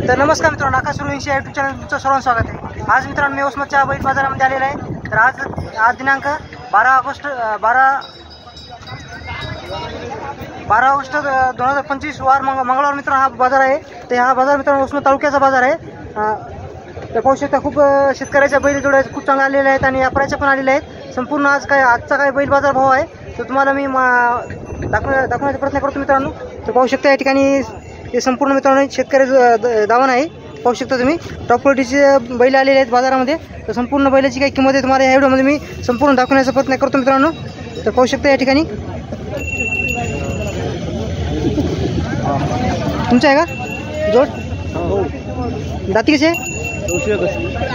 तर नमस्कार मित्रांनो, आकाश सुरुवांशी यूट्यूब चॅनल तुमचं सर्वांचं स्वागत आहे। आज मित्रांनो मी वसमतच्या बैल बाजारामध्ये आलेला आहे। तर आज दिनांक 12 ऑगस्ट 2025 वार मंगळवार मित्रांनो हा बाजार आहे। तर हा बाजार मित्रांनो वसमत तालुक्याचा बाजार आहे। तर पाहू शकता खूप शेतकऱ्याच्या बैल जोड्या खूप चांगल्या आलेल्या आहेत आणि व्यापाऱ्याच्या पण आलेल्या आहेत। संपूर्ण आजचा काय बैल बाजार भाव आहे तो तुम्हाला मी दाखवण्याचा प्रयत्न करतो मित्रांनो। तर पाहू शकता या ठिकाणी हे संपूर्ण मित्रांनो शेतकरी दावण आहे। पाहू शकता तुम्ही टॉप क्वालिटीचे बैल आलेले आहेत बाजारामध्ये। तर संपूर्ण बैलाची काय किंमत आहे तुम्हाला या व्हिडिओमध्ये मी संपूर्ण दाखवण्याचा प्रयत्न करतो मित्रांनो। तर पाहू शकता या ठिकाणी तुमचं आहे का जोड दाती कशी आहे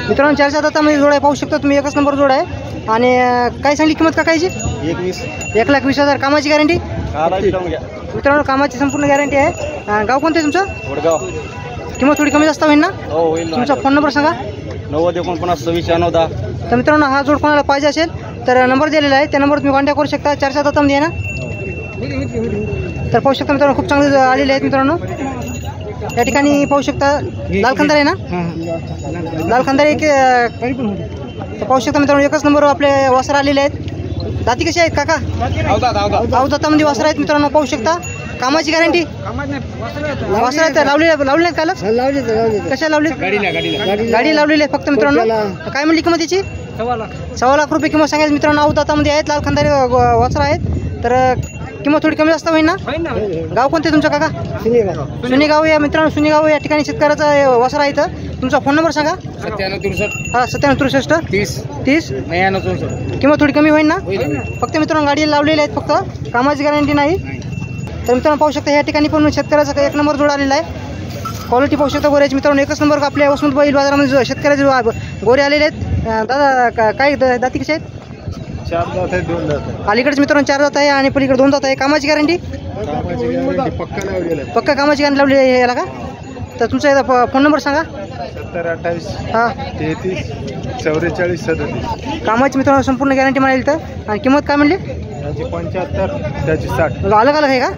मित्रांनो? 4 दातामध्ये जोड आहे। पाहू शकता तुम्ही एकच नंबर जोड आहे। आणि काय सांगली किंमत का कायची? 1,20,000 कामाची गॅरंटी मित्रांनो, कामाची संपूर्ण गॅरंटी आहे। गाव कोणतं आहे तुमचं? वडगाव। किंमत थोडी कमी जास्त होईल ना? हो होईल ना। तुमचा फोन नंबर सांगा। 9049269610। तर मित्रांनो हा जोड कोणाला पाहिजे असेल तर नंबर दिलेला आहे, त्या नंबरवर तुम्ही कॉन्टॅक्ट करू शकता। 4 दातामध्ये आहे ना? तर पाहू शकता मित्रांनो खूप चांगले आलेले आहेत मित्रांनो। या ठिकाणी पाहू शकता लाल खंदार आहे ना? लाल खंदार एक तर पाहू शकता मित्रांनो एकच नंबर आपले वासर आलेले आहेत। दाती कशी आहेत काका? अवदातामध्ये वासर आहेत मित्रांनो। पाहू शकता कामाची गॅरंटी वासर आहेत लावले काल कशा लावले? गाडी लावलेली आहे फक्त मित्रांनो। काय म्हणली किंमत याची? 1,00,000 रुपये किंमत सांगायची मित्रांनो। अवदातामध्ये आहेत, लाल खंदारी वासर आहेत। तर किंमत थोडी कमी जास्त होईल ना? गाव कोणते तुमचं काका? सुनेगाव या मित्रांनो, सुनेगाव या ठिकाणी शेतकऱ्याचा वासर आहे। तर तुमचा फोन नंबर सांगा। 9763 30 किंमत थोडी कमी होईल ना? फक्त मित्रांनो गाडी लावलेली आहेत, फक्त कामाची गॅरंटी नाही। तर मित्रांनो पाहू शकता या ठिकाणी पण शेतकऱ्याचा एक नंबर जोड आलेला आहे। क्वालिटी पाहू शकता गोऱ्याची मित्रांनो, एकच नंबर आपल्या वसमत बैल बाजारामध्ये शेतकऱ्याचे गोरे आलेले आहेत। दादा काय दाती कशी आहेत? 4 दात आहे, 2 दात आहे। अलीकडेच मित्रांनो 4 दात आहे आणि पलीकडे 2 दात आहे। कामाची गॅरंटी पक्का कामाची गॅरंटी लावली आहे याला का? तर तुमचा फोन नंबर सांगा। 7028 हां 33 44 37। कामाची मित्रांनो संपूर्ण गॅरंटी म्हणाली। तर आणि किंमत काय म्हणली? याची 75 त्याची 60। अलग अलग आहे का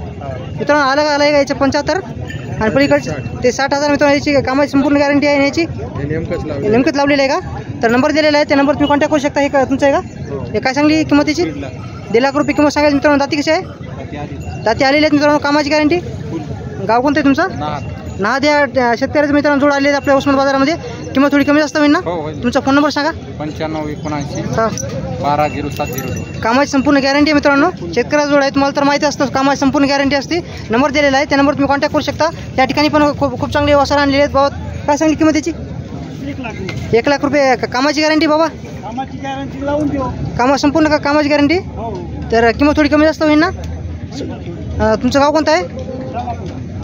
मित्रांनो? अलग अलग आहे का? याचे 75 आणि पलीकडचे ते 60,000 मित्रांनो। याची कामाची संपूर्ण गॅरंटी आहे याची नेमकंच लावलेली आहे का? तर नंबर दिलेला आहे, त्या नंबर तुम्ही कॉन्टॅक्ट करू शकता। हे तुमचं आहे का? हे काय सांगली किंमत याची? 1,00,000 रुपये किंमत सांगायची मित्रांनो। दाती कशी आहे? दाती आलेली आहेत मित्रांनो। कामाची गॅरंटी गाव कोणतं आहे तुमचं? नाद या शेतकऱ्याचं मित्रांनो जोड आलेले आपल्या वसमत बाजारामध्ये। किंमत थोडी कमी जास्त होईल ना? तुमचा फोन नंबर सांगा। 9579 हां 1207। कामाची संपूर्ण गॅरंटी आहे मित्रांनो। शेतकऱ्याचा जोड आहे, तुम्हाला तर माहिती असतं कामाची संपूर्ण गॅरंटी असते। नंबर दिलेला आहे, त्या नंबर तुम्ही कॉन्टॅक्ट करू शकता। त्या ठिकाणी पण खूप चांगले वासर आणलेले आहेत बाबा। काय सांगली किंमत याची? 1,00,000 रुपये कामाची गॅरंटी बाबा। संपूर्ण कामाची गॅरंटी। तर किंमत थोडी कमी जास्त होईल ना? तुमचं गाव कोणतं आहे?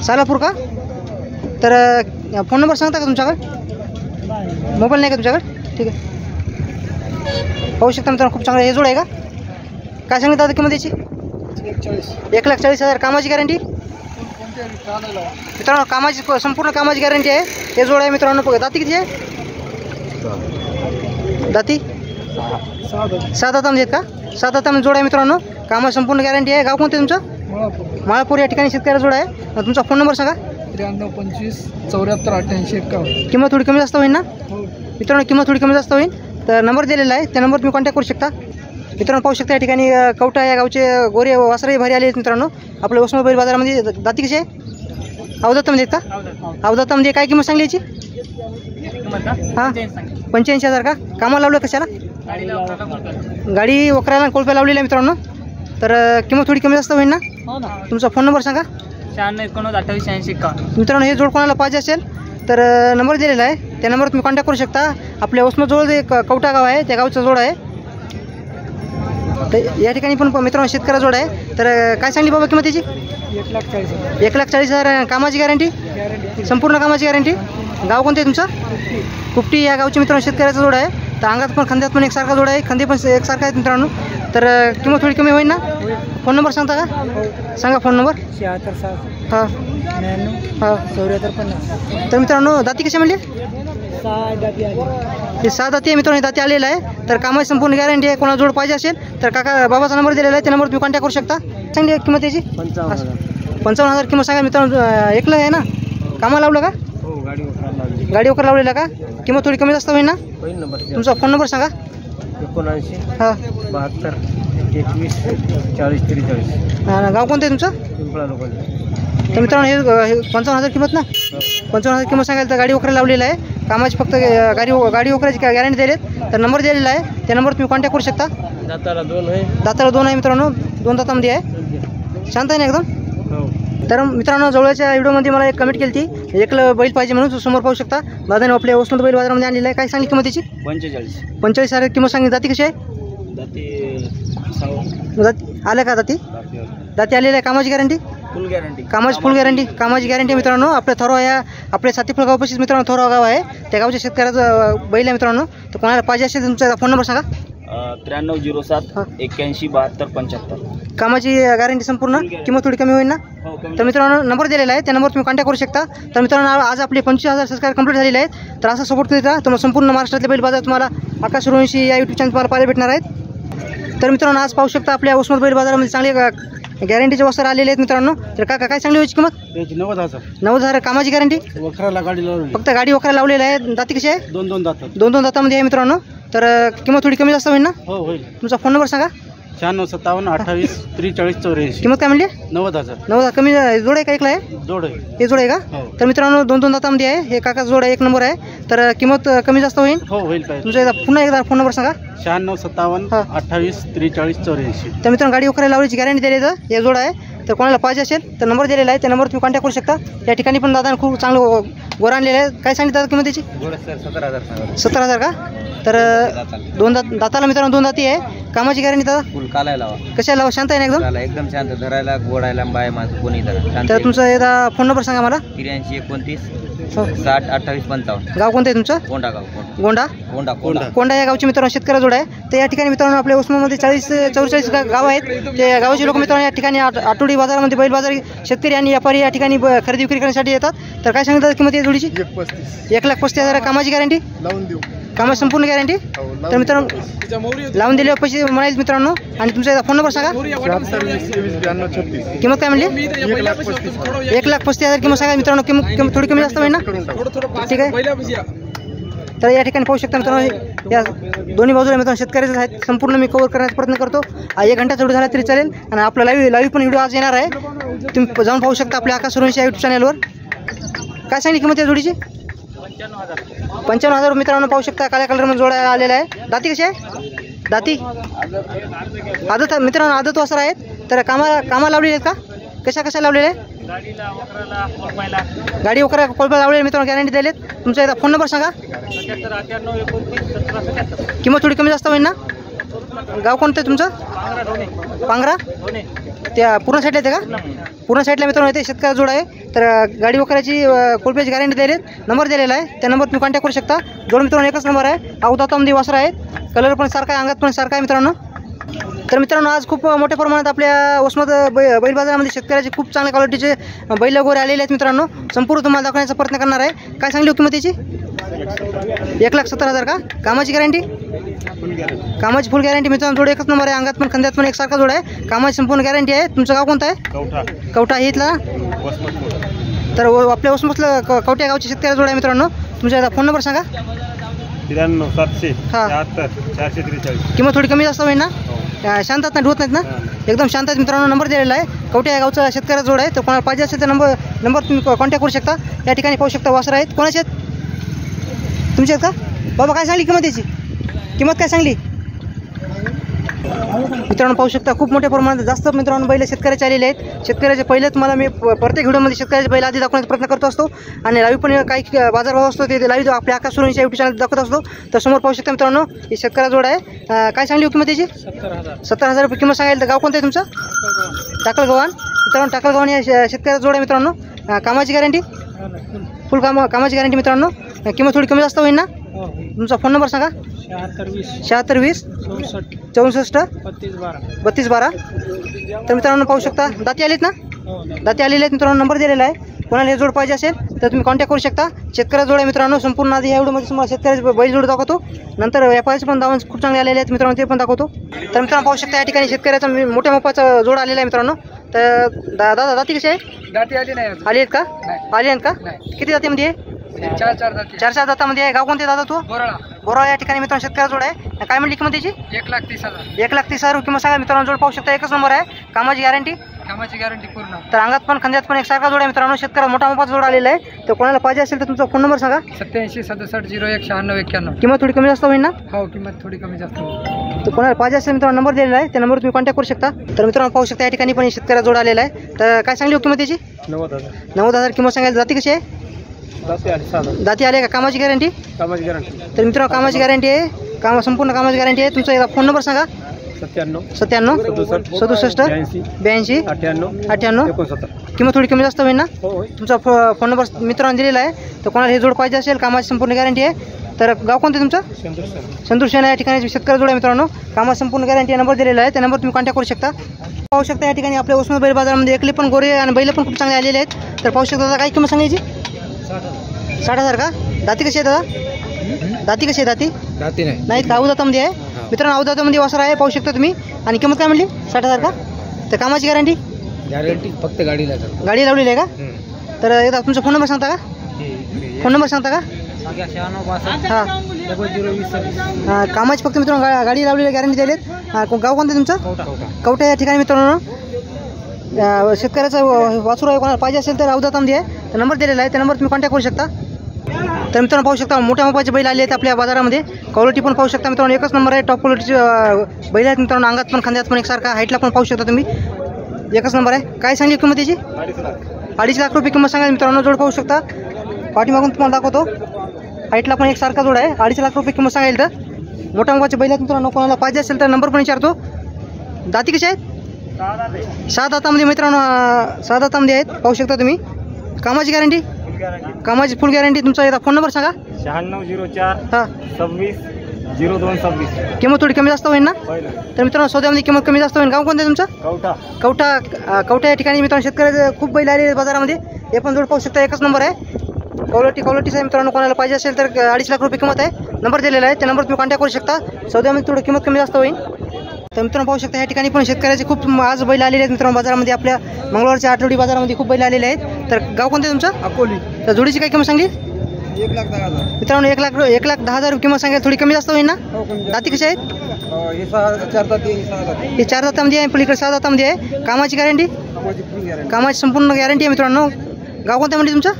सालापूर का? तर फोन नंबर सांगता का तुमच्याकडे? मोबाईल नाही का तुमच्याकडे? ठीक आहे। पाहू शकता मित्रांनो खूप चांगलं हे जोड आहे का? काय सांगितलं दादा किंमत याची? 1,40,000 कामाची गॅरंटी मित्रांनो। कामाची संपूर्ण कामाची गॅरंटी आहे हे जोड आहे मित्रांनो। दाती किती आहे? दाती 6 दातामध्ये आहेत का? 6 दातामध्ये जोड आहे मित्रांनो। कामाची संपूर्ण गॅरंटी आहे। गाव कोणते तुमचं? माळापूर या ठिकाणी शेतकऱ्याचा जोड आहे। तुमचा फोन नंबर सांगा। 9325 74 88 51। किंमत थोडी कमी जास्त होईल ना मित्रांनो? किंमत थोडी कमी जास्त होईल। तर नंबर दिलेला आहे, त्या नंबर तुम्ही कॉन्टॅक्ट करू शकता मित्रांनो। पाहू शकता या ठिकाणी कवठा या गावचे गोरे वासरही भारी आले आहेत मित्रांनो आपल्या वसमत बैल बाजारामध्ये। दाती कशी आहे? अवदातामध्ये आहेत का? अवदातामध्ये काय किंमत सांगली याची? हां 85,000 का? कामाला लावलं कशाला? गाडी वकराला कोळप्या लावलेली आहे मित्रांनो। तर किंमत थोडी कमी जास्त होईल ना? तुमचा फोन नंबर सांगा। 9619 मित्रांनो हे जोड कोणाला पाहिजे असेल तर नंबर दिलेला आहे, त्या नंबर तुम्ही कॉन्टॅक्ट करू शकता। आपल्या वसमत जवळ एक कवठा गाव आहे, त्या गावचा जोड आहे। तर या ठिकाणी पण मित्रांनो शेतकऱ्या जोड आहे। तर काय सांगली बाबा किंमत याची? 1,40,000 कामाची गॅरंटी संपूर्ण कामाची गॅरंटी। गाव कोणतं आहे तुमचं? कुपटी या गावचे मित्रांनो शेतकऱ्याचा जोड आहे। तर अंगात पण खांद्यात पण एकसारखा जोड आहे, खांदे पण एकसारखा आहेत मित्रांनो। तर किंमत थोडी कमी होईल ना? फोन नंबर सांगता का? सांगा फोन नंबर। 76 हां 99 हां 74 50। तर मित्रांनो दाती कशी म्हणली? 6 दाती आली। हे 6 दाती मित्रांनो दाती आलेला आहे। तर कामाची संपूर्ण गॅरंटी आहे। कोणाला जोड पाहिजे असेल तर काका बाबाचा नंबर दिलेला आहे, त्या नंबर तुम्ही कॉन्टॅक्ट करू शकता। चांगली किंमत याची 55,000 किंमत सांगा मित्रांनो। एकलं आहे ना? कामाला लावलं का? हो गाडी गाडी वगैरे लावलेला का? किंमत थोडी कमी जास्त होईल ना? होईल नंबर तुमचा फोन नंबर सांगा. 79 हां 72 21 40 43. गाव कोणतं आहे तुमचं? पिंपळा लोकल. तर मित्रांनो हे 55,000 किंमत ना? 55,000 किंमत सांगायला तर गाडी वगैरे लावलेला आहे. कामाची फक्त गाडी वगैरेची गॅरंटी दिलेत. तर नंबर दिलेला आहे, त्या नंबर तुम्ही कॉन्टॅक्ट करू शकता. दाताला 2 आहे. दाताला 2 आहे मित्रांनो, 2 दातामध्ये आहे. शांत आहे ना एकदम? हो. तर मित्रांनो जवळच्या व्हिडिओमध्ये मला एक कमेंट केली ती, एक बैल पाहिजे म्हणून समोर पाहू शकता. दादाने आपल्या वसंत बैल बाजारामध्ये आणलेला आहे. काय सांगली किंमतीची? 45,000 किंमत सांगली. दाती कशी आहे? दाती आल्या का? दाती आलेली आहे. कामाची गॅरंटी? फुल गॅरंटी. कामाची गॅरंटी मित्रांनो. आपल्या थोरवा या आपल्या सातीफळ गावापाशीच मित्रांनो थोरवा गाव आहे. त्या गावच्या शेतकऱ्याचं बैल आहे मित्रांनो. तर कोणाला पाहिजे असेल तुमचा फोन नंबर सांगा. 9307 81 72 75. कामाची गॅरंटी संपूर्ण. किंमत थोडी कमी होईल ना? तर मित्रांनो नंबर दिलेला आहे, त्या नंबर तुम्ही कॉन्टॅक्ट करू शकता. तर मित्रांनो आज आपले 25,000 सबस्क्राईब कंप्लीट झालेले आहेत. तर असं सपोर्ट करीत राहा. तुम्हाला संपूर्ण महाराष्ट्रातले बैल बाजार तुम्हाला आकाश सूर्यवंशी या यूट्यूब चॅनल तुम्हाला पाहायला भेटणार आहेत. तर मित्रांनो आज पाहू शकता आपल्या उस्मत बैल बाजारामध्ये चांगले गॅरंटीचे वस्त्र आलेले आहेत मित्रांनो. तर काका काय चांगली व्हायची किंमत? 90,000. कामाची गॅरंटी? वखराला गाडी लावली. फक्त गाडी वगैरे लावलेली आहे. दाती कशी आहे? 2 दातात. 2 दातामध्ये आहे मित्रांनो. तर किंमत थोडी कमी जास्त होईल ना? हो होईल. तुमचा फोन नंबर सांगा. 96 57 28 43 84. किंमत काय म्हणली? 90,000. 90,000. कमी जोड आहे का? ऐकलं आहे जोड आहे. हे जोड आहे का? हो. तर मित्रांनो 2 दातामध्ये आहे. हे काका जोड आहे, 1 नंबर आहे. तर किंमत कमी जास्त होईल. हो होईल पाहिजे. तुमचा पुन्हा एकदा फोन नंबर सांगा. 96 57 28 43 84. तर मित्रांनो गाडी वगैरे लावण्याची गॅरंटी दिली तर हे जोड आहे. तर कोणाला पाहिजे असेल तर नंबर दिलेला आहे, त्या नंबर तुम्ही कॉन्टॅक्ट करू शकता. या ठिकाणी पण दादा खूप चांगलं गोरा आणलेलं आहे. काय सांगितलं दादा किंमत त्याची? 17,000 का? तर 2 दाताला मित्रांनो 2 दाती आहे. कामाची गॅरंटी दादा? फुल कालाय लावा. कशा लावा? शांत आहे ना एकदम? एकदम शांत. धरायला गोडायला बाय माझं कोणी धरा. तर तुमचा एकदा फोन नंबर सांगा मला. 83 29 हो. 60 28 55. गाव कोणतं आहे तुमचं? कोंडा गाव. कोंडा या गावचे मित्रांनो शेतकरी जोड आहे. तर या ठिकाणी मित्रांनो आपल्या उस्मामध्ये 44 गाव आहेत. ते गावाचे लोक मित्रांनो या ठिकाणी आठवडी बाजारामध्ये बैल बाजार शेतकरी आणि व्यापारी या ठिकाणी खरेदी विक्री करण्यासाठी येतात. तर काय सांगितलं किंमत आहे जोडीची? 1,35,000. कामाची गॅरंटी? लावून देऊ. कामाची संपूर्ण गॅरंटी? तर मित्रांनो लावून दिले पैसे म्हणाले मित्रांनो. आणि तुमचा फोन नंबर सांगा. किंमत काय म्हणली? 1,35,000 किंमत सांगा मित्रांनो. किंमत थोडी कमी जास्त होईल ना? ठीक आहे. तर या ठिकाणी पाहू शकता मित्रांनो, या दोन्ही बाजूला मित्रांनो शेतकऱ्याचे आहेत. संपूर्ण मी कव्हर करण्याचा प्रयत्न करतो. 1 घंटाचा व्हिडिओ झाला तरी चालेल. आणि आपला लाईव्ह पण व्हिडिओ आज येणार आहे. तुम्ही जाऊन पाहू शकता आपल्या आकाश सूर्यवंशी यूट्यूब चॅनलवर. काय सांगली किंमत आहे जोडीची? 55,000 मित्रांनो पाहू शकता. काळ्या कलरमध्ये जोडा आलेला आहे. दाती कशी आहे? दाती आदत मित्रांनो आदत वासर आहेत. तर कामा लावलेली आहेत का? कशा लावलेले आहे? गाडी वगैरे कोलबा लावलेली मित्रांनो गॅरंटी दिलेत. तुमचा एकदा फोन नंबर सांगा. किंमत थोडी कमी जास्त होईल ना? गाव कोणतं आहे तुमचं? पांगरा. त्या पूर्ण साईडला येते का? पूर्ण साईडला मित्रांनो येते. शेतकरी जोड आहे. तर गाडी वगैरेची कोलब्याची गॅरंटी दिलेत. नंबर दिलेला आहे, त्या नंबर तुम्ही कॉन्टॅक्ट करू शकता. जोड मित्रांनो एकच नंबर आहे. अवतातामध्ये वासरा आहेत. कलर पण सारखा आहे, अंगात पण सारखा आहे मित्रांनो. तर मित्रांनो आज खूप मोठ्या प्रमाणात आपल्या वसमत बैल बाजारामध्ये शेतकऱ्याचे खूप चांगल्या क्वालिटीचे बैल वगैरे आलेले आहेत मित्रांनो. संपूर्ण तुम्हाला दाखवण्याचा प्रयत्न करणार आहे. काय सांगली किंमत त्याची? 1,70,000 का? कामाची गॅरंटी? कामाची फुल गॅरंटी मित्रांनो. जोड एकच नंबर आहे. अंगात पण खंद्यात पण एकसारखा जोड आहे. कामाची संपूर्ण गॅरंटी आहे. तुमचं गाव कोणतं आहे? कवठा हे इथला. तर आपल्या वसमतला कवठ्या गावचे शेतकरी जोड आहे मित्रांनो. तुमचा फोन नंबर सांगा. 93 776 443. किंमत थोडी कमी जास्त होईल ना? शांत आहेत ना? ढोत नाहीत ना? एकदम शांत आहेत मित्रांनो. नंबर दिलेला आहे. कवठ्या गावचा शेतकऱ्या जोड आहे. तर कोणाला पाहिजे असेल तर नंबर तुम्ही कॉन्टॅक्ट करू शकता. या ठिकाणी पाहू शकता वासर आहेत. कोणाचे आहेत? तुमचे आहेत का? बाबा काय सांगली किंमत याची? किंमत काय सांगली मित्रांनो? पाहू शकता खूप मोठ्या प्रमाणात जास्त मित्रांनो बैल शेतकऱ्याचे आलेले आहेत. शेतकऱ्याचे पहिले तुम्हाला मी प्रत्येक व्हिडिओमध्ये शेतकऱ्याचे बैल आधी दाखवण्याचा प्रयत्न करतो असतो. आणि लाईव्ह पण काही बाजारभाव असतो ते लाईव्ह आपल्या आकाश सूर्यवंशी यूट्यूब चॅनल दाखवत असतो. तर समोर पाहू शकता मित्रांनो हे शेतकऱ्या जोड आहे. काय सांगली किंमत त्याची? 70,000 रुपये किंमत सांगायला. गाव कोणतं आहे तुमचं? टाकळगव्हाण मित्रांनो. टाकळगव्हाण या शेतकऱ्या जोड आहे मित्रांनो. कामाची गॅरंटी? फुल कामाची गॅरंटी मित्रांनो. किंमत थोडी कमी जास्त होईल ना? तुमचा फोन नंबर सांगा. 76 20 64 32 12. तर मित्रांनो पाहू शकता दाती आलेत ना? दाती आलेले आहेत मित्रांनो. नंबर दिलेला आहे. कोणाला हे जोड पाहिजे असेल तर तुम्ही कॉन्टॅक्ट करू शकता. शेतकऱ्या जोड आहे मित्रांनो. संपूर्ण आधी या व्हिडिओमध्ये तुम्हाला शेतकऱ्याचे बैल जोड दाखवतो. नंतर व्यापाऱ्याचे पण दावण खूप चांगले आलेले आहेत मित्रांनो, ते पण दाखवतो. तर मित्रांनो पाहू शकता या ठिकाणी शेतकऱ्याचा मोठ्या मापाचा जोड आलेला आहे मित्रांनो. तर दादा दाती कशी आहे? दाती आली नाही. आली आहेत का? आली आहेत का? किती दातीमध्ये आहे? चार दातामध्ये आहे. गाव कोणते दादा तू? बोराळा या ठिकाणी मित्रांनो शेतकऱ्या जोड आहे. काय म्हणली किंमत त्याची? 1,30,000 किंमत सांगा मित्रांनो. जोड पाहू शकता, एकच नंबर आहे. कामाची गॅरंटी पूर्ण. तर अंगात पण खांद्यात पण एकसारखा जोड आहे मित्रांनो. शेतकऱ्या मोठा मोठा जोड आलेला आहे. तर कोणाला पाहिजे असेल तर तुमचा फोन नंबर सांगा. 87 67 01 96 91. किंमत थोडी कमी जास्त होईल ना? हो, किंमत थोडी कमी जास्त होईल. तर कोणाला पाहिजे असेल मित्रांनो नंबर दिलेला आहे, त्या नंबरवर तुम्ही कॉन्टॅक्ट करू शकता. तर मित्रांनो पाहू शकता या ठिकाणी पण शेतकऱ्या जोड आलेला आहे. तर काय सांगली किंमत त्याची? 90,000 किंमत सांगायची. जाती कशी आहे? दाती आले का? कामाची गॅरंटी? तर मित्रांनो कामाची गॅरंटी आहे. संपूर्ण कामाची गॅरंटी आहे. तुमचा फोन नंबर सांगा. 97 67 82 98. किंमत थोडी कमी जास्त होईल ना? तुमचा फोन नंबर मित्रांनो दिलेला आहे. तर कोणाला हे जोड पाहिजे असेल, कामाची संपूर्ण गॅरंटी आहे. तर गाव कोणतं तुमचं? संतूर शेना या ठिकाणी शेतकरी जोड आहे मित्रांनो. कामाची संपूर्ण गॅरंटी नंबर दिलेला आहे, त्या नंबर तुम्ही कॉन्टॅक्ट करू शकता. पाहू शकता या ठिकाणी आपल्या उस्मानाबाद बैल बाजारामध्ये एकले पण गोरे आणि बैल पण खूप चांगले आलेले आहेत. तर पाहू शकता काय किंमत सांगायची? 60,000 का? दाती कशी आहे दादा? दाती कशी आहे? दाती नाही का? अवदातामध्ये आहे मित्रांनो. अवदातामध्ये वासर आहे, पाहू शकता तुम्ही. आणि किंमत काय म्हणली? 60,000 का? तर कामाची गॅरंटी फक्त गाडी लावलेली आहे का? तर एकदा तुमचा फोन नंबर सांगता का? फोन नंबर सांगता का? हां हां. कामाची फक्त मित्रांनो गाडी लावलेली गॅरंटी दिलेत. गाव कोणतं तुमचं? कवठा या ठिकाणी मित्रांनो शेतकऱ्याचा वासरू आहे. कोणाला पाहिजे असेल तर अवदातामध्ये आहे, तर नंबर दिलेला आहे, त्या नंबर तुम्ही कॉन्टॅक्ट करू शकता. तर मित्रांनो पाहू शकता मोठ्या मोठ्याचे बैल आले आहेत आपल्या बाजारामध्ये. क्वालिटी पण पाहू शकता मित्रांनो, एकच नंबर आहे. टॉप क्वालिटीचे बैल आहेत मित्रांनो. अंगात पण खांद्यात पण एकसारखा, हाईटला पण पाहू शकता तुम्ही, एकच नंबर आहे. काय सांगली किंमत त्याची? 2.5 लाख रुपये किंमत सांगा मित्रांनो. जोड पाहू शकता, पाठीमागून तुम्हाला दाखवतो. हाईटला पण एकसारखा जोड आहे. 2.5 लाख रुपये किंमत सांगेल. तर मोठ्या मोठ्याचे बैल आहेत मित्रांनो. कोणाला पाहिजे असेल तर नंबर पण विचारतो. दाती कशी आहेत? 6 दातामध्ये मित्रांनो. 6 दातामध्ये आहेत, पाहू शकता तुम्ही. कामाची गॅरंटी? कामाची फुल गॅरंटी. तुमचा एकदा फोन नंबर सांगा. 9604 हां 26 02 26. किंमत थोडी कमी जास्त होईल ना? तर मित्रांनो सौद्यामध्ये किंमत कमी जास्त होईल. गाव कोणतं तुमचं? कवठा या ठिकाणी मित्रांनो शेतकऱ्याचे खूप बैल आले बाजारामध्ये. हे पण जोड पाहू शकता, एकच नंबर आहे. क्वालिटीच आहे मित्रांनो. कोणाला पाहिजे असेल तर 2.5 लाख रुपये किंमत आहे. नंबर दिलेला आहे, त्या नंबर तुम्ही कॉन्टॅक्ट करू शकता. सौद्यामध्ये थोडी किंमत कमी जास्त होईल. तर मित्रांनो पाहू शकता या ठिकाणी पण शेतकऱ्याचे खूप आज बैल आलेले आहेत मित्रांनो बाजारामध्ये. आपल्या मंगळवारच्या आठवडी बाजारामध्ये खूप बैल आलेले आहेत. तर गाव कोणतं तुमचं? अकोली. तर जोडीची काय किंमत सांगली? 1,10,000 मित्रांनो. 1,10,000 किंमत सांगेल. थोडी कमी जास्त होईल ना? दाती कशी आहेत? हे 4 दातामध्ये आहे, पलीकडे 6 दातामध्ये आहे. कामाची गॅरंटी? कामाची संपूर्ण गॅरंटी आहे मित्रांनो. गाव कोणत्या म्हणजे तुमचं?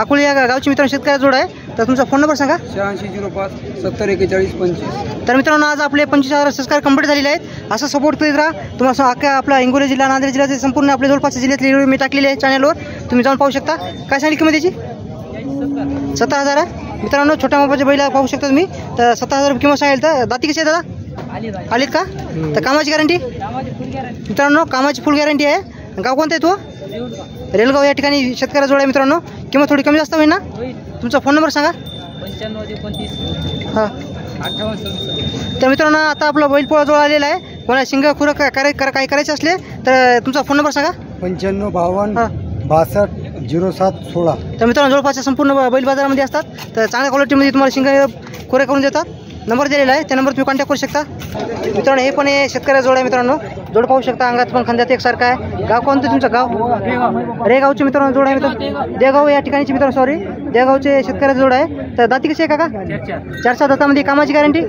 अकोली या गावची मित्रांनो शेतकऱ्या जोड आहे. तर तुमचा फोन नंबर सांगा. 8605 70 41 25. तर मित्रांनो आज आपले 25,000 सबस्क्राईब कंप्लीट झालेले आहेत. असं सपोर्ट करीत राहा. तुम्हाला अख्खा आपला हिंगोली जिल्हा, नांदेड जिल्ह्याचे संपूर्ण आपले जवळपासच्या जिल्ह्यातले व्हिडिओ मी टाकलेले आहे चॅनलवर. तुम्ही जाऊन पाहू शकता. काय सांगली किंमत त्याची? 17,000 आहे मित्रांनो. छोट्या मापाचे बैल पाहू शकता तुम्ही. तर 17,000 किंमत सांगेल. तर दाती कशी आहे दादा? आलीत का? तर कामाची गॅरंटी? मित्रांनो कामाची फुल गॅरंटी आहे. गाव कोणतं आहे तो? रेलगाव या ठिकाणी शेतकऱ्या जोड आहे मित्रांनो. किंमत थोडी कमी जास्त होईल ना? तुमचा फोन नंबर सांगा. 95 हां. तर मित्रांनो आता आपला बैलपोळा जोड आलेला आहे. कोणाला शिंग खुरं काही करायचे असले तर तुमचा फोन नंबर सांगा. 95 52 62 07 16. तर मित्रांनो जवळपासच्या संपूर्ण बैल बाजारामध्ये असतात. तर चांगल्या क्वालिटीमध्ये तुम्हाला शिंग खुरे करून देतात. नंबर दिलेला आहे, त्या नंबर तुम्ही कॉन्टॅक्ट करू शकता. मित्रांनो हे पण हे शेतकऱ्या जोड आहे मित्रांनो. जोड पाहू शकता, अंगात पण खांद्यात एकसारखा आहे. गाव कोणतं तुमचं? गाव रेगावचे मित्रांनो जोड आहे मित्रांनो. देगाव या ठिकाणीचे मित्रांनो, सॉरी देगावचे शेतकऱ्या जोड आहे. तर दाती कशी आहे काका? 4 दातामध्ये. कामाची गॅरंटी?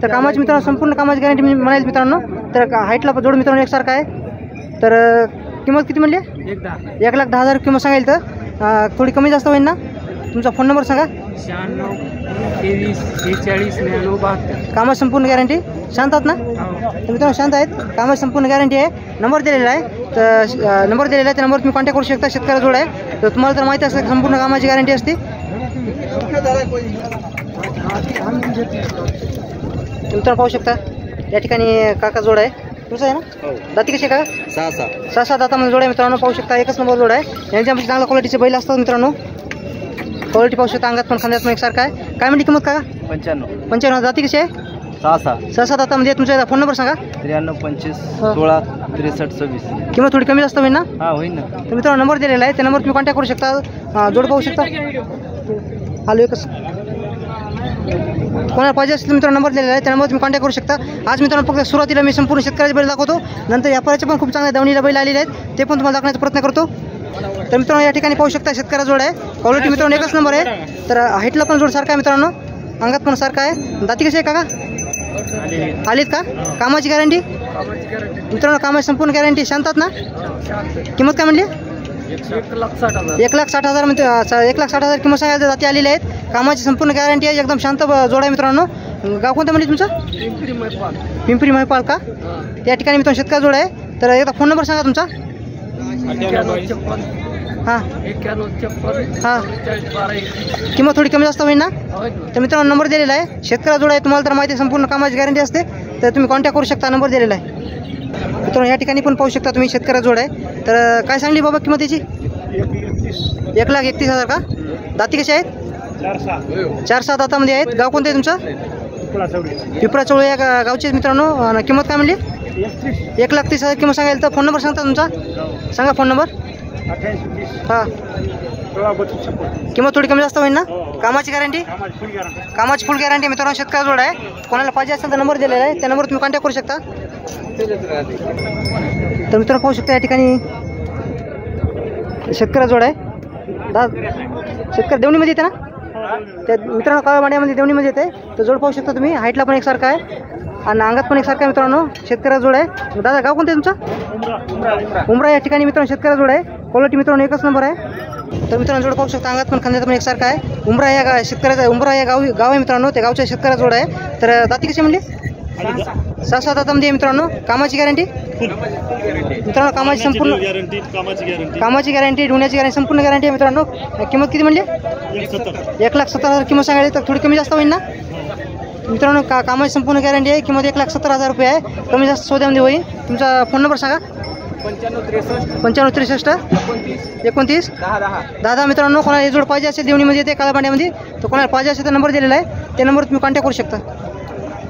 तर कामाची मित्रांनो संपूर्ण कामाची गॅरंटी म्हणाल मित्रांनो. तर हाईटला जोड मित्रांनो एकसारखा आहे. तर किंमत किती म्हणली? 1,10,000 किंमत सांगेल. तर थोडी कमी जास्त होईल ना? तुमचा फोन नंबर सांगा. 96 23 43 99 72. कामाची संपूर्ण गॅरंटी? शांत आहात ना? तर मित्रांनो शांत आहेत. कामाची संपूर्ण गॅरंटी आहे. नंबर दिलेला आहे. तर नंबर दिलेला आहे, त्या नंबर तुम्ही कॉन्टॅक्ट करू शकता. शेतकऱ्या जोड आहे. तर तुम्हाला तर माहिती असेल संपूर्ण कामाची गॅरंटी असते. मित्रांनो पाहू शकता या ठिकाणी काका जोड आहे. तुमचं आहे ना? दाती कशी आहे काका? 6 दातामध्ये जोड आहे मित्रांनो. पाहू शकता एकच नंबर जोड आहे. यांच्यामध्ये चांगल्या क्वालिटीचे बैल असतात मित्रांनो. क्वालिटी पाहू शकता, अंगात पण खांद्यात पण एकसारखा आहे. काय म्हणते किंमत काका? 95. दाती कशी आहे? 6 दातामध्ये. तुमचा फोन नंबर सांगा. 93 25 16 63 26. किंमत थोडी कमी जास्त होईल ना? हा होईल ना. तर मित्रांनो नंबर दिलेला आहे, त्या नंबर तुम्ही कॉन्टॅक्ट करू शकता. जोड पाहू शकता. आलो एकच. कोणाला पाहिजे असेल मित्रांनो नंबर दिलेला आहे, त्या नंबर तुम्ही कॉन्टॅक्ट करू शकता. आज मित्रांनो फक्त सुरुवातीला मी संपूर्ण शेतकऱ्याचे बैल दाखवतो. नंतर व्यापाराचे पण खूप चांगल्या दावणीला बैल आलेले आहेत, ते पण तुम्हाला दाखवण्याचा प्रयत्न करतो. तर मित्रांनो या ठिकाणी पाहू शकता शेतकऱ्या जोड आहे. क्वालिटी मित्रांनो एकच नंबर आहे. तर हाईटला पण जोड सारखा आहे मित्रांनो, अंगात पण सारखा आहे. दाती कशी आहे काका? आलीत का? कामाची गॅरंटी मित्रांनो, कामाची संपूर्ण गॅरंटी. शांतात ना? किंमत काय म्हणली? 1,60,000 म्हणजे 1,60,000 किंमत सांगायला जाती आलेली आहेत. कामाची संपूर्ण गॅरंटी आहे. एकदम शांत जोड आहे मित्रांनो. गाव कोणतं म्हणजे तुमचं? पिंपरी महिपाल का? या ठिकाणी मित्रांनो शेतकरी जोड आहे. तर एकदा फोन नंबर सांगा तुमचा. हां हां, किंमत थोडी कमी जास्त होईल ना? तर मित्रांनो नंबर दिलेला आहे. शेतकरी जोड आहे. तुम्हाला तर माहिती संपूर्ण कामाची गॅरंटी असते, तर तुम्ही कॉन्टॅक्ट करू शकता. नंबर दिलेला आहे मित्रांनो. या ठिकाणी पण पाहू शकता तुम्ही शेतकरी जोड आहे. तर काय सांगली बाबा किंमत याची? 1,31,000 का? दाती कशी आहेत? 4-6 दातामध्ये आहेत. गाव कोणतं आहे तुमचं? पिपळा चोळी या गावचे मित्रांनो. आणि किंमत काय म्हणली? 1,30,000 किंमत सांगायला. तर फोन नंबर सांगता तुमचा? सांगा फोन नंबर. हां, किंमत थोडी कमी जास्त होईल ना? कामाची गॅरंटी? कामाची फुल गॅरंटी मित्रांनो. शेतकरी जोड आहे. कोणाला पाहिजे असेल तर नंबर दिलेला आहे, त्या नंबर तुम्ही कॉन्टॅक्ट करू शकता. तर मित्रांनो पाहू शकता या ठिकाणी शेतकरी जोड आहे. शेतकरी देवणीमध्ये येते ना? त्या मित्रांनो काळ्या मांड्यामध्ये देवणीमध्ये येते. तर जोड पाहू शकता तुम्ही. हाईटला पण एकसारखा आहे आणि अंगात पण एकसारखा आहे मित्रांनो. शेतकरी जोड आहे. दादा गाव कोणतं आहे तुमचं? उमरा. या ठिकाणी मित्रांनो शेतकरी जोड आहे. क्वालिटी मित्रांनो एकच नंबर आहे. तर मित्रांनो जोड पाहू शकता. अंगात पण खांद्यात पण एकसारखा आहे. उमरा या शेतकऱ्याचा उमरा या गाव आहे मित्रांनो. त्या गावच्या शेतकऱ्या जोड आहे. तर दाती कशी म्हणली? 6-7 दातामध्ये मित्रांनो. कामाची गॅरंटी मित्रांनो, कामाची संपूर्ण कामाची गॅरंटी, ढुण्याची गॅरंटी, संपूर्ण गॅरंटी आहे मित्रांनो. किंमत किती म्हणली? 1,70,000 किंमत सांगायला. तर थोडी कमी जास्त होईल ना मित्रांनो? कामाची संपूर्ण गॅरंटी आहे. किंमत 1,70,000 रुपये आहे. कमी जास्त सौद्यामध्ये होईल. तुमचा फोन नंबर सांगा. 9563 29 10 मित्रांनो. कोणाला हे जोड पाहिजे असेल देवणीमध्ये येते काळ्या पांड्यामध्ये, तर कोणाला पाहिजे असेल तर नंबर दिलेला आहे, त्या नंबर तुम्ही कॉन्टॅक्ट करू शकता.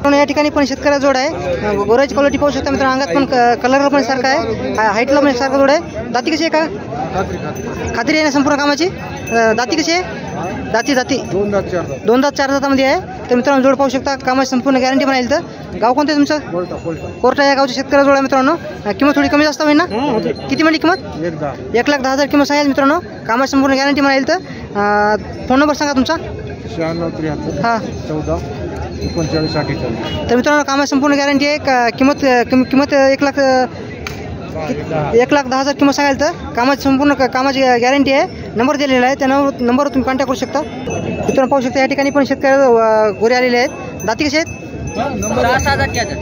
या ठिकाणी पण शेतकऱ्या जोड आहे. गोराची क्वालिटी पाहू शकता मित्रांनो. अंगात पण कलर पण सारखा आहे. हाईटला पण सारखा जोड आहे. दाती कशी आहे का? खात्री आहे ना संपूर्ण कामाची? दाती कशी आहे? दाती 2 दात 4 दातामध्ये आहे. तर मित्रांनो जोड पाहू शकता. कामाची संपूर्ण गॅरंटी पण येईल. तर गाव कोणतं आहे तुमचं? कोर्टा या गावच्या शेतकऱ्या जोड आहे मित्रांनो. किंमत थोडी कमी जास्त होईल ना? किती म्हणली किंमत? 1,10,000 किंमत सांगेल मित्रांनो. कामाची संपूर्ण गॅरंटी पण येईल. तर फोन नंबर सांगा तुमचा. 96 हां 14 39 48. तर मित्रांनो कामाची संपूर्ण गॅरंटी आहे. किंमत 1,10,000 किंमत सांगायला. तर कामाची संपूर्ण कामाची गॅरंटी आहे. नंबर दिलेला आहे, त्या नंबरवर तुम्ही कॉन्टॅक्ट करू शकता. मित्रांनो पाहू शकता या ठिकाणी पण शेतकरी गोरे आलेले आहेत. दाती कसे आहेत?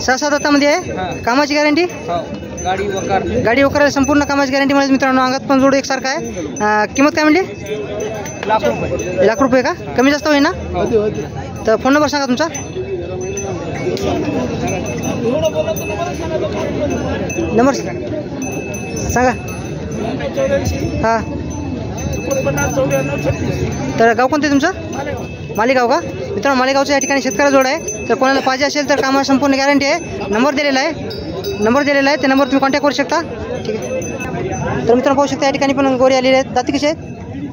6-7 दातामध्ये आहे. कामाची गॅरंटी? गाडी वगैरे संपूर्ण कामाची गॅरंटी मिळेल मित्रांनो. अंगात पण जोड एकसारखा आहे. किंमत काय म्हणली? ₹1,00,000 का? कमी जास्त होईल ना? तर फोन नंबर सांगा तुमचा. नंबर सांगा. हां, तर गाव कोणतं आहे तुमचं? मालेगाव का? मित्रांनो मालेगावचं या ठिकाणी शेतकरी जोड आहे. तर कोणाला पाहिजे असेल तर कामाची संपूर्ण गॅरंटी आहे. नंबर दिलेला आहे, त्या नंबर तुम्ही कॉन्टॅक्ट करू शकता. ठीक आहे. तर मित्रांनो पाहू शकता या ठिकाणी पण गोरी आलेली आहेत. दाती कशी आहेत?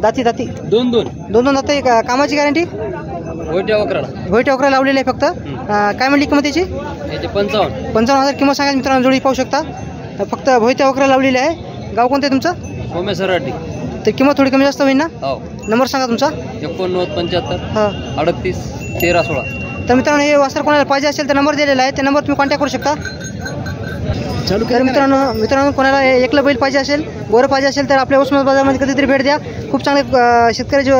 दाती 2 दात. कामाची गॅरंटी? भोयट्या वगैरे लावलेली आहे फक्त. काय म्हणली किंमत याची? 55,000 किंमत सांगायची मित्रांनो. जोडी पाहू शकता. फक्त भोयट्या वगैरे लावलेली आहे. गाव कोणतं आहे तुमचं? तर किंमत थोडी कमी जास्त होईल ना? नंबर सांगा तुमचा. 8975 हां 38 13 16. तर मित्रांनो हे वासर कोणाला पाहिजे असेल तर नंबर दिलेला आहे, त्या नंबर तुम्ही कॉन्टॅक्ट करू शकता. तर मित्रांनो कोणाला एकलं बैल पाहिजे असेल, गोरं पाहिजे असेल तर आपल्या उस्मानाबाद बाजारमध्ये कधीतरी भेट द्या. खूप चांगले शेतकरी जे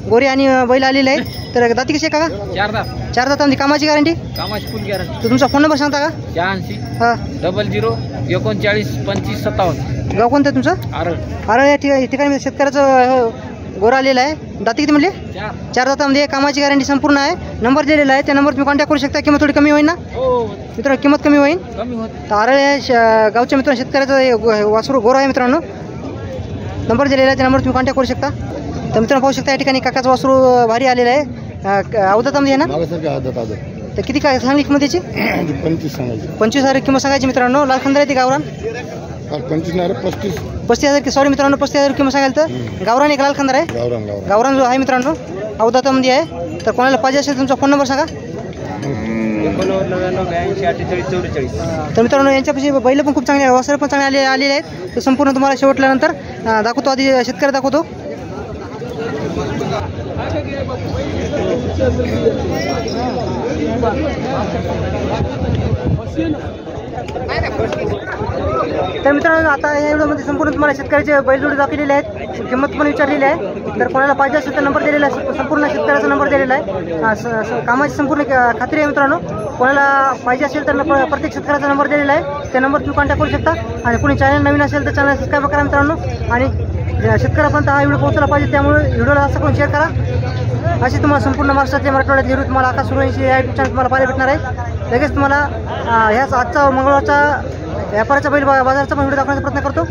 गोरे आणि बैल आलेले आहेत. तर दाती कशी आहे काका? 4 दातांची. कामाची गॅरंटी? कामाची फुल गॅरंटी. तर तुमचा फोन नंबर सांगता का? 86 हां 00 39 25 57. गाव कोणतं आहे तुमचं? अरे या ठिकाणी शेतकऱ्याचं गोरा आलेला आहे. दाती किती म्हणले? 4 दातामध्ये. कामाची गॅरंटी संपूर्ण आहे. नंबर दिलेला आहे, त्या नंबर तुम्ही कॉन्टॅक्ट करू शकता. किंमत थोडी कमी होईल ना मित्रांनो? किंमत कमी होईल. तर आरळे गावच्या मित्रांनो शेतकऱ्याचं वासरू गोरा आहे मित्रांनो. नंबर दिलेला आहे, त्या नंबर तुम्ही कॉन्टॅक्ट करू शकता. तर मित्रांनो पाहू शकता या ठिकाणी काकाचं वासरू भारी आलेलं आहे. अवधातामध्ये आहे ना? तर किती काय सांगली किंमत त्याची? 25,000 किंमत सांगायची मित्रांनो. लाल खंदर आहे ती गावरान? 35,000. सॉरी मित्रांनो 35,000 किंमत सांगायला. तर गावरान एक लाल खंदर आहे. गावरान जो आहे मित्रांनो अवधातामध्ये आहे. तर कोणाला पाहिजे असेल तुमचा फोन नंबर सांगा. तर मित्रांनो यांच्यापाशी बैल पण खूप चांगले वासरं पण चांगले आलेले आहेत. तर संपूर्ण तुम्हाला शेवटल्यानंतर दाखवतो. आधी शेतकरी दाखवतो. तर मित्रांनो आता या व्हिडिओमध्ये संपूर्ण तुम्हाला शेतकऱ्याचे बैलजोडी दाखवलेले आहेत, किंमत पण विचारलेली आहे. तर कोणाला पाहिजे असेल तर नंबर दिलेला आहे, संपूर्ण शेतकऱ्याचा नंबर दिलेला आहे. कामाची संपूर्ण खात्री आहे मित्रांनो. कोणाला पाहिजे असेल तर प्रत्येक शेतकऱ्याचा नंबर दिलेला आहे, त्या नंबर तुम्ही कॉन्टॅक्ट करू शकता. आणि कोणी चॅनल नवीन असेल तर चॅनल सबस्क्राईब करा मित्रांनो. आणि शेतकऱ्यापर्यंत हा व्हिडिओ पोहोचला पाहिजे, त्यामुळे व्हिडिओला असं करून शेअर करा. अशी तुम्हाला संपूर्ण महाराष्ट्रातले मराठवाड्यातले व्हिडिओ तुम्हाला आकाश सुरवंशी या यूट्यूब चॅनल तुम्हाला पाहायला भेटणार आहे. लगेच तुम्हाला ह्याच आजचा मंगळवारचा व्यापाराचा बैल बाजाराचा पण व्हिडिओ दाखवण्याचा प्रयत्न करतो.